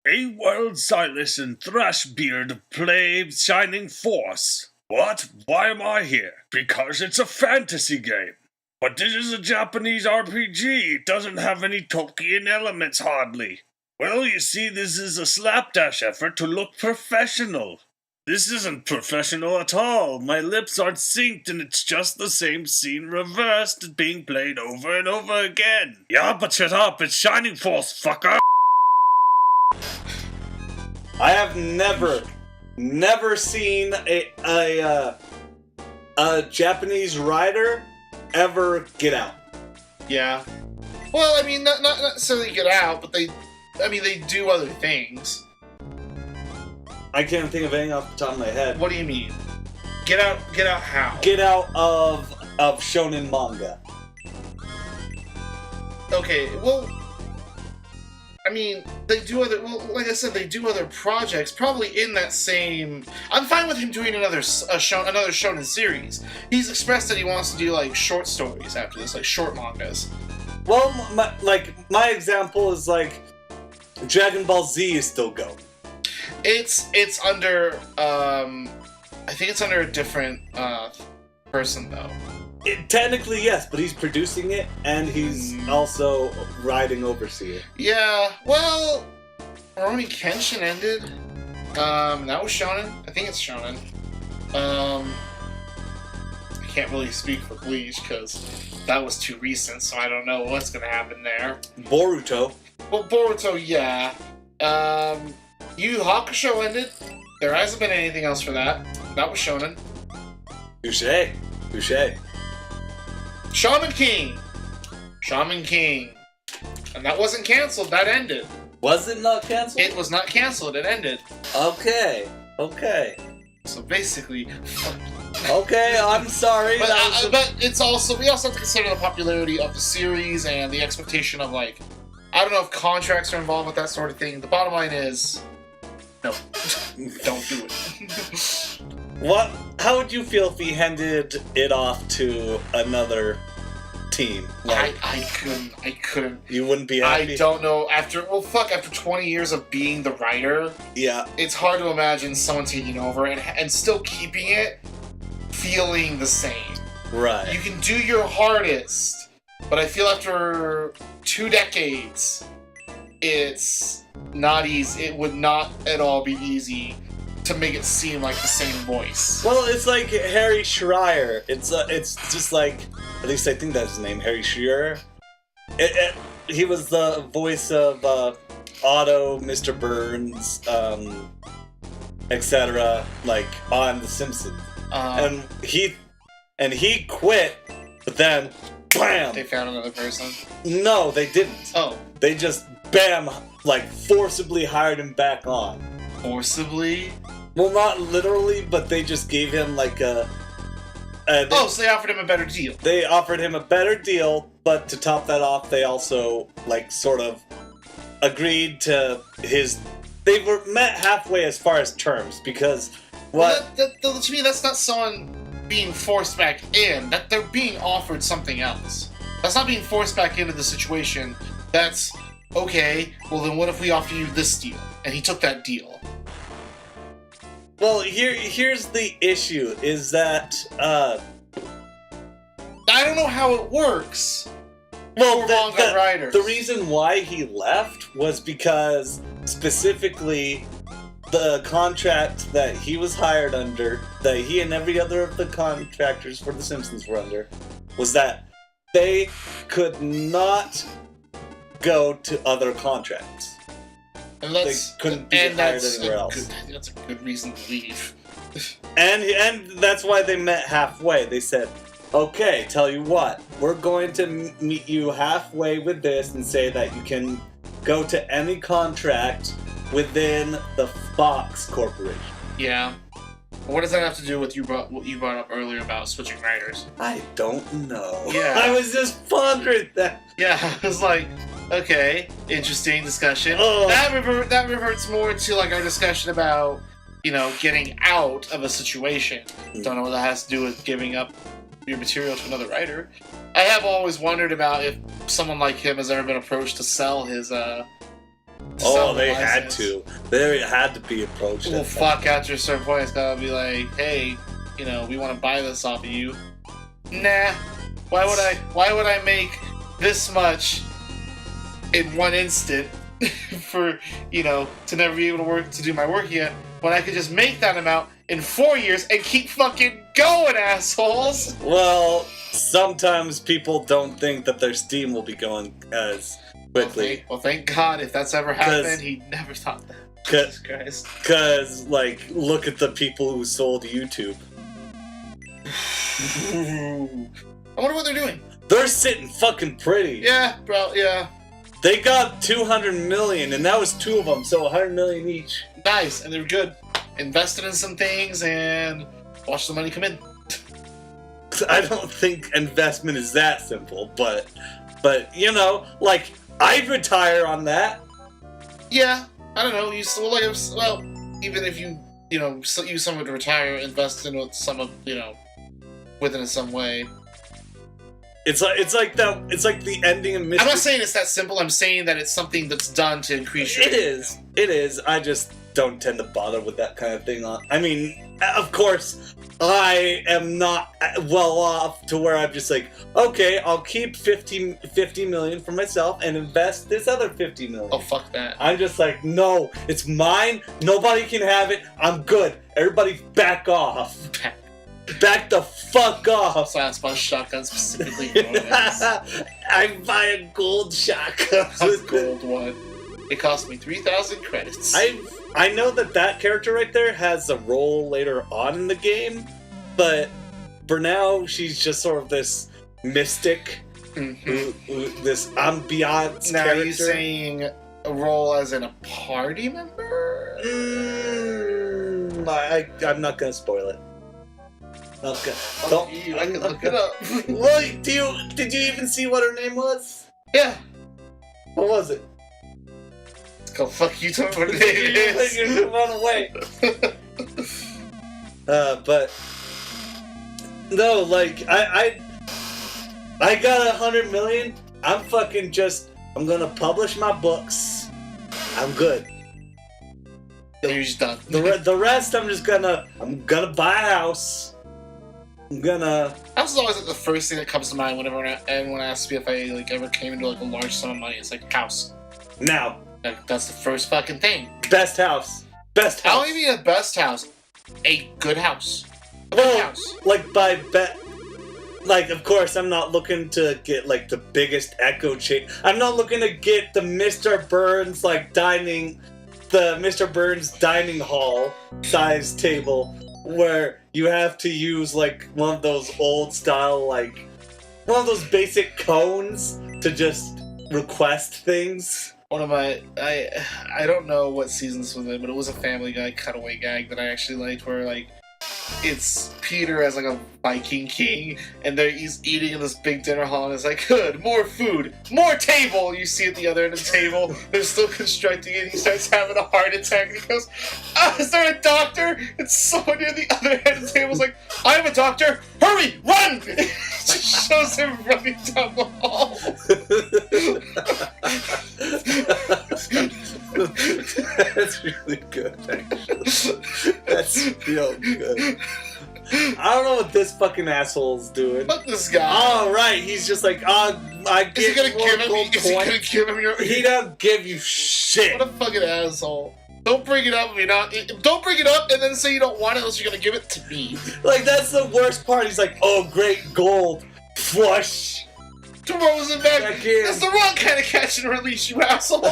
A World Silas and THRASHBEARD play Shining Force. What? Why am I here? Because it's a fantasy game. But this is a Japanese RPG. It doesn't have any Tolkien elements hardly. Well, you see, this is a slapdash effort to look professional. This isn't professional at all. My lips aren't synced and it's just the same scene reversed being played over and over again. Yeah, but shut up. It's Shining Force, fucker. I have never seen a Japanese writer ever get out. Yeah. Well, I mean, not necessarily get out, but they do other things. I can't think of anything off the top of my head. What do you mean? Get out how? Get out of shonen manga. Okay, well, I mean, they do other, well, like I said, they do other projects, probably in that same... I'm fine with him doing another shonen series. He's expressed that he wants to do, like, short stories after this, like, short mangas. Well, my example is, like, Dragon Ball Z is still going. It's under, I think it's under a different, person, though. Technically, yes, but he's producing it, and he's also writing overseer. Yeah, well, Rurouni Kenshin ended. That was shonen. I think it's shonen. I can't really speak for Bleach, because that was too recent, so I don't know what's gonna happen there. Boruto. Well, Boruto, yeah. Yu Yu Hakusho ended. There hasn't been anything else for that. That was shonen. Touché. Shaman King! And that wasn't canceled, that ended. Was it not canceled? It was not canceled, it ended. Okay. So basically... Okay, I'm sorry. But it's also... We also have to consider the popularity of the series and the expectation of, like... I don't know if contracts are involved with that sort of thing. The bottom line is... No. Don't do it. What? How would you feel if he handed it off to another team? Like, I couldn't. You wouldn't be happy? I don't know. After 20 years of being the writer, yeah, it's hard to imagine someone taking over and still keeping it feeling the same. Right. You can do your hardest, but I feel after 2 decades, it's not easy. It would not at all be easy to make it seem like the same voice. Well, it's like Harry Schreier. It's just like, at least I think that's his name, Harry Schreier. He was the voice of Otto, Mr. Burns, etc. Like on The Simpsons, and he quit, but then, bam! They found another person. No, they didn't. Oh, they just bam, like forcibly hired him back on. Forcibly? Well, not literally, but they just gave him like a... so they offered him a better deal. They offered him a better deal, but to top that off, they also, like, sort of agreed to his... They were met halfway as far as terms, because... Well, to me, that's not someone being forced back in. That they're being offered something else. That's not being forced back into the situation. That's, okay, well then what if we offer you this deal? And he took that deal. Well, here's the issue, is that, I don't know how it works. Well, writers. The reason why he left was because, specifically, the contract that he was hired under, that he and every other of the contractors for The Simpsons were under, was that they could not go to other contracts. And they couldn't be hired anywhere else. That's a good reason to leave. and that's why they met halfway. They said, okay, tell you what, we're going to meet you halfway with this and say that you can go to any contract within the Fox Corporation. Yeah. What does that have to do with what you brought up earlier about switching writers? I don't know. Yeah. I was just pondering that. Yeah, it was like... Okay, interesting discussion. Oh. That reverts more to like our discussion about, getting out of a situation. Don't know what that has to do with giving up your material to another writer. I have always wondered about if someone like him has ever been approached to sell his Oh, sell the they had license. to. They had to be approached. Well, fuck, after a certain point, it's gotta be like, hey, you know, we want to buy this off of you. Nah. Why would I make this much in one instant for, you know, to never be able to do my work yet, when I could just make that amount in 4 years and keep fucking going, assholes? Well, sometimes people don't think that their Steam will be going as quickly. Well, thank God, if that's ever happened, he never thought that. Jesus Christ. Because, like, look at the people who sold YouTube. I wonder what they're doing. They're sitting fucking pretty. Yeah, bro, yeah. They got 200 million, and that was 2 of them, so 100 million each. Nice, and they're good. Invested in some things and watch the money come in. I don't think investment is that simple, but you know, like, I'd retire on that. Yeah, I don't know. You still like, well, even if you know, use someone to retire, invest in some of, you know, within some way. It's like the ending of Mystery. I'm not saying it's that simple. I'm saying that it's something that's done to increase your. It is. I just don't tend to bother with that kind of thing. I mean, of course, I am not well off to where I'm just like, okay, I'll keep 50 million for myself and invest this other 50 million. Oh, fuck that. I'm just like, no, it's mine. Nobody can have it. I'm good. Everybody back off. Back the fuck off. So I bought a shotgun specifically for this. I buy a gold shotgun. A gold one. It cost me 3,000 credits. I know that character right there has a role later on in the game, but for now she's just sort of this mystic, this ambiance now, character. are you saying a role as in a party member? I'm not gonna spoil it. Okay. I can look it up. Well, did you even see what her name was? Yeah. What was it? Go fuck you, tell me what it is. You run away. But no, like I got 100 million. I'm gonna publish my books. I'm good. You're just done. The rest, I'm gonna buy a house. House is always like the first thing that comes to mind whenever anyone asks me if I like ever came into like a large sum of money. It's like house. Now, Like, that's the first fucking thing. best house. I don't even mean a best house. A good house. A good house. Like like, of course, I'm not looking to get like the biggest echo chamber. I'm not looking to get the Mr. Burns dining hall size table where you have to use like one of those old style, like one of those basic cones to just request things. One of my, I don't know what season this was in, but it was a Family Guy cutaway gag that I actually liked, where like it's Peter as like a Viking king, and he's eating in this big dinner hall, and it's like, good, more food, more table. You see at the other end of the table, they're still constructing it. He starts having a heart attack, and he goes, "Is there a doctor?" And someone near the other end of the table is like, "I'm a doctor. Hurry, run!" It just shows him running down the hall. That's really good, actually. That's real good. I don't know what this fucking asshole's doing. Fuck this guy. Oh, right. He's just like, I Is he give gonna give him? Is he gonna give him your? He don't give you shit. What a fucking asshole! Don't bring it up if you're not. Don't bring it up and then say you don't want it unless you're gonna give it to me. Like, that's the worst part. He's like, oh, great, gold. Flush. Throws it back. Back in. That's the wrong kind of catch and release, you asshole.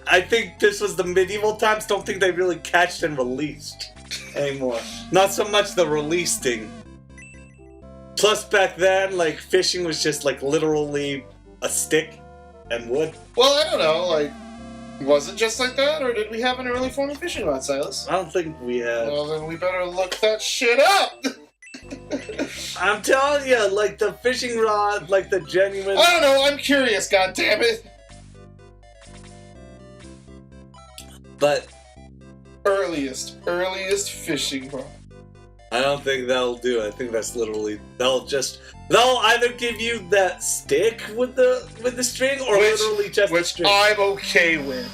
I think this was the medieval times. Don't think they really catched and released anymore. Not so much the release thing. Plus, back then, like, fishing was just, like, literally a stick and wood. Well, I don't know. Like, was it just like that, or did we have an early form of fishing rod, Silas? I don't think we had. Well, then we better look that shit up. I'm telling you, like, the fishing rod, like, the genuine... I don't know. I'm curious. God damn it. But Earliest fishing rod. I don't think that'll do it. I think that's literally they'll either give you that stick with the string or literally just the string. I'm okay with.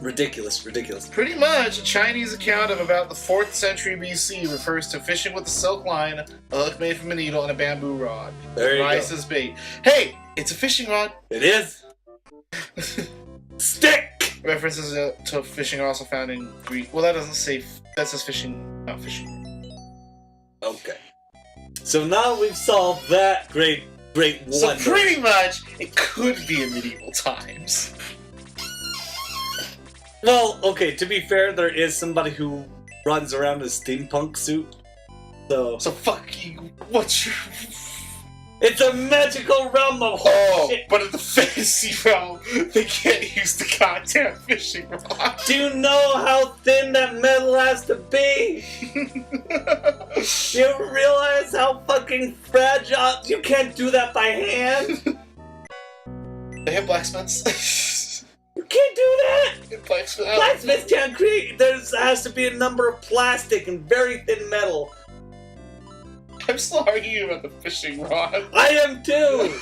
Ridiculous. Pretty much, a Chinese account of about the 4th century BC refers to fishing with a silk line, a hook made from a needle, and a bamboo rod. There you Rice go. as bait. Hey, it's a fishing rod. It is. Stick! References to fishing are also found in Greek. Well, that doesn't say. That says fishing, not fishing. Okay. So now we've solved that great wonder. So pretty much, it could be in medieval times. Well, okay, to be fair, there is somebody who runs around in a steampunk suit. So fuck you. What's your... It's a magical realm of shit. But in the fantasy realm, they can't use the goddamn fishing rod. Do you know how thin that metal has to be? Do you realize how fucking fragile? You can't do that by hand. They have blacksmiths. You can't do that. Blacksmiths can't create. There has to be a number of plastic and very thin metal. I'm still arguing about the fishing rod. I am too.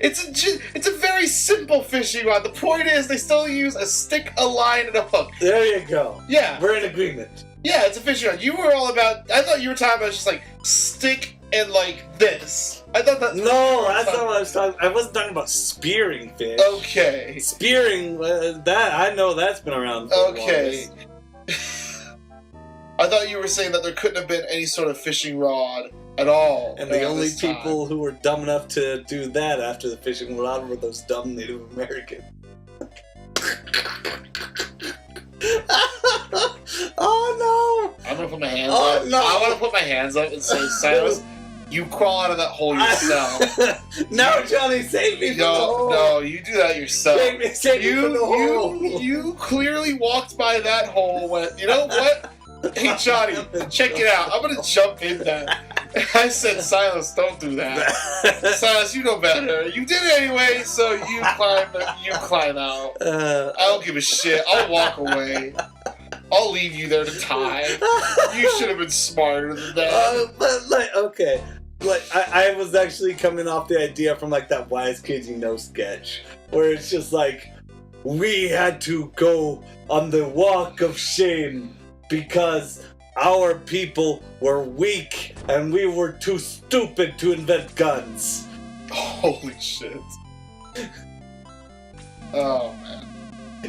It's a very simple fishing rod. The point is, they still use a stick, a line, and a hook. There you go. Yeah, we're in agreement. Yeah, it's a fishing rod. You were all about. I thought you were talking about just like stick and like this. I thought that. No, that's not what I was talking. I wasn't talking about spearing fish. Okay. Spearing, that I know that's been around. For okay. I thought you were saying that there couldn't have been any sort of fishing rod at all. And the only people who were dumb enough to do that after the fishing rod were those dumb Native Americans. Oh no! I'm gonna put my hands up. No. I want to put my hands up and say, Silas, you crawl out of that hole yourself. No, Johnny, save me from the hole. No, you do that yourself. Save me from the hole. You clearly walked by that hole and went, you know what? Hey, Johnny, check it out. I'm gonna jump in that. I said, Silas, don't do that. Silas, you know better. You did it anyway, so you climb out. I don't give a shit. I'll walk away. I'll leave you there to tie. You should have been smarter than that. But like, okay. Like, I was actually coming off the idea from like that Wise Kids You Know sketch, where it's just like, we had to go on the walk of shame because our people were weak and we were too stupid to invent guns. Holy shit. Oh, man.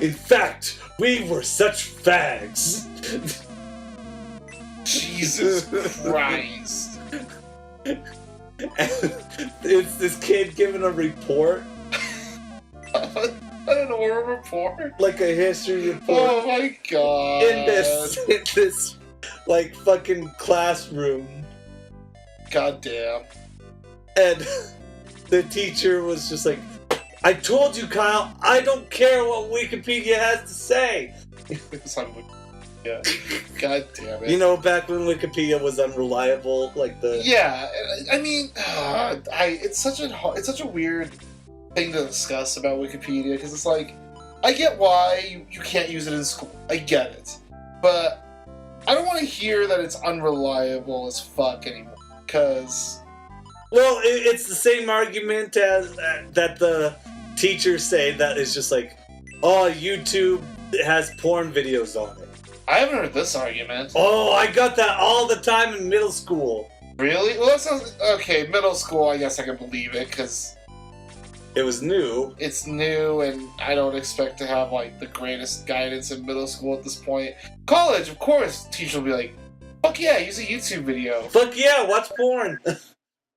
In fact, we were such fags. Jesus Christ. It's this kid giving a report. I don't know, a report? Like a history report. Oh my god. In this like fucking classroom. God damn. And the teacher was just like, I told you, Kyle, I don't care what Wikipedia has to say. Yeah. God damn it. You know, back when Wikipedia was unreliable, like the... Yeah, I mean, it's such a weird thing to discuss about Wikipedia, because it's like, I get why you can't use it in school. I get it. But I don't want to hear that it's unreliable as fuck anymore, because... Well, it's the same argument as that the teachers say that is just like, oh, YouTube has porn videos on it. I haven't heard this argument. Oh, I got that all the time in middle school. Really? Well, that sounds... Okay, middle school, I guess I can believe it, because... It was new. It's new, and I don't expect to have, like, the greatest guidance in middle school at this point. College, of course, teacher will be like, fuck yeah, use a YouTube video. Fuck yeah, watch porn.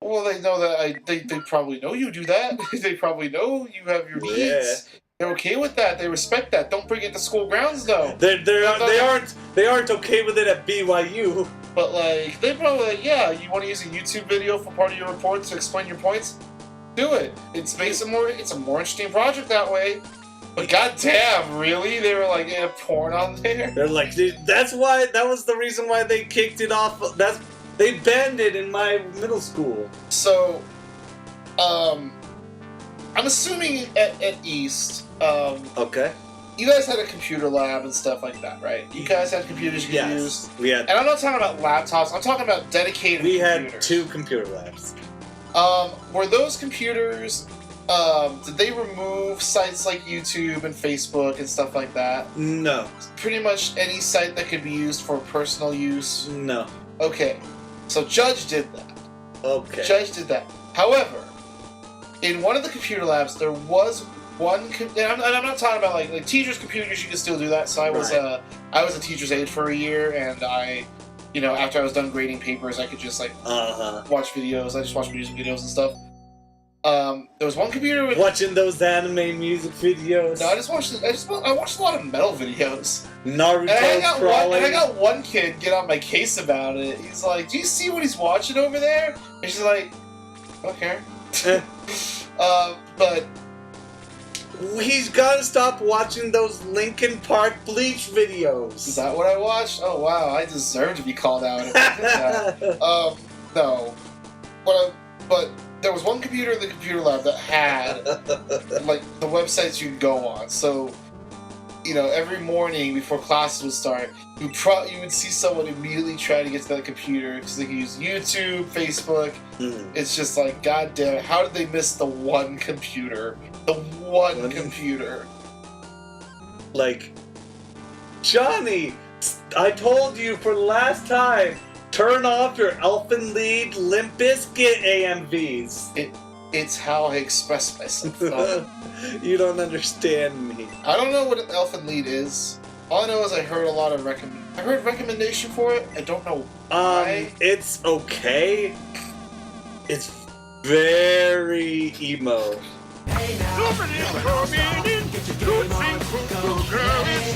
Well, they know that they probably know you do that. They probably know you have your needs. Yeah. They're okay with that. They respect that. Don't bring it to school grounds, though. They aren't okay with it at BYU. But like, they probably like, yeah, you want to use a YouTube video for part of your report to explain your points? Do it. It's a more interesting project that way. But goddamn, really? They were like, yeah, porn on there. They're like, that was the reason why they kicked it off. They banned it in my middle school. So, I'm assuming at East, okay. you guys had a computer lab and stuff like that, right? You guys had computers you could use. We had. And I'm not talking about laptops. I'm talking about dedicated. We computers. had 2 computer labs. Were those computers? Did they remove sites like YouTube and Facebook and stuff like that? No. Pretty much any site that could be used for personal use. No. Okay, so Judge did that. Okay. Judge did that. However, in one of the computer labs, there was one. And I'm not talking about like teachers' computers. You can still do that. So I was I was a teacher's aide for a year, and I, after I was done grading papers, I could just watch videos. I just watched music videos and stuff. There was one computer with watching those anime music videos. No, I watched a lot of metal videos. Naruto and I got one kid get on my case about it. He's like, "Do you see what he's watching over there?" And she's like, "Okay." But he's got to stop watching those Linkin Park Bleach videos. Is that what I watched? Oh wow, I deserve to be called out. No, but there was one computer in the computer lab that had like the websites you could go on. So, every morning before classes would start, you would see someone immediately try to get to that computer because they could use YouTube, Facebook. It's just like, god damn it, how did they miss the one computer? The one computer. Like, Johnny, I told you for the last time, turn off your Elfen lead Limp Bizkit AMVs. It's how I express myself. You don't understand me. I don't know what an Elfen lead is. All I know is I heard a lot of recommendation for it. I don't know why. It's okay. It's very emo. Hey now, come on, get your game on, go, go, girl, it's